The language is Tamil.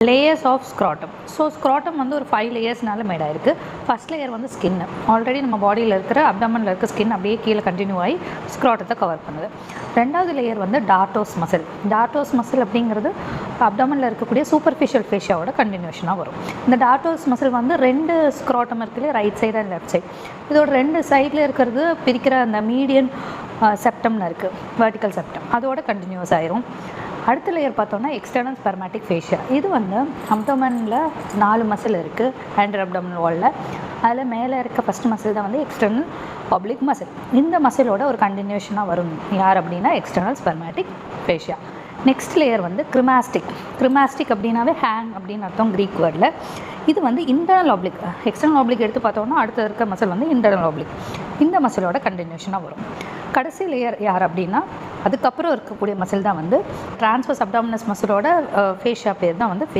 Layers of scrotum. So scrotum வந்து ஒரு 5 லேயர்ஸ்னால மேட் ஆயிருக்கு. ஃபர்ஸ்ட் லேயர் வந்து ஸ்கின்னு. ஆல்ரெடி நம்ம பாடியில் இருக்கிற அப்டமனில் இருக்க ஸ்கின் அப்படியே கீழே கண்டினியூ ஆகி ஸ்க்ராட்டத்தை கவர் பண்ணுது. ரெண்டாவது லேயர் வந்து டார்டோஸ் மசில். டார்டோஸ் மசில் அப்படிங்கிறது அப்டமனில் இருக்கக்கூடிய சூப்பர்ஃபிஷியல் ஃபேஷியாவோட கண்டினியூஷனாக வரும். இந்த டார்டோஸ் மசில் வந்து 2 ஸ்க்ராட்டம் இருக்குல்லையே, right side and left side. இதோட 2 சைடில் இருக்கிறது பிரிக்கிற அந்த மீடியன் செப்டம்னு இருக்குது, வெர்டிக்கல் செப்டம், அதோட கண்டினியூஸ் ஆயிரும். அடுத்த லேயர் பார்த்தோன்னா எக்ஸ்டர்னல் ஸ்பெர்மேட்டிக் ஃபேஷியா. இது வந்து அப்டமனில் 4 மசில் இருக்குது, ஆண்டர் அப்டமனல் வாலில். அதில் மேலே இருக்க ஃபஸ்ட் மசில் தான் வந்து எக்ஸ்டர்னல் பப்ளிக் மசில். இந்த மசிலோட ஒரு கண்டினியூஷனாக வரும் யார் அப்படின்னா எக்ஸ்டர்னல் ஸ்பெர்மேட்டிக் ஃபேஷியா. நெக்ஸ்ட் லேயர் வந்து கிரிமாஸ்டிக். கிரிமாஸ்டிக் அப்படின்னாவே ஹேங் அப்படின்னு அர்த்தம் க்ரீக் வேர்டில். இது வந்து இன்டர்னல் ஆப்ளிக். எக்ஸ்டர்னல் ஆப்ளிக் எடுத்து பார்த்தோன்னா அடுத்த இருக்க மசில் வந்து இன்டர்னல் ஆப்ளிக். இந்த மசிலோட கண்டினியூஷனாக வரும். கடைசி லேயர் யார் அப்படின்னா அதுக்கப்புறம் இருக்கக்கூடிய மசில் தான் வந்து ட்ரான்ஸ்வர்ஸ் அப்டாமினஸ் மசிலோட ஃபேஷியா பேர் தான் வந்து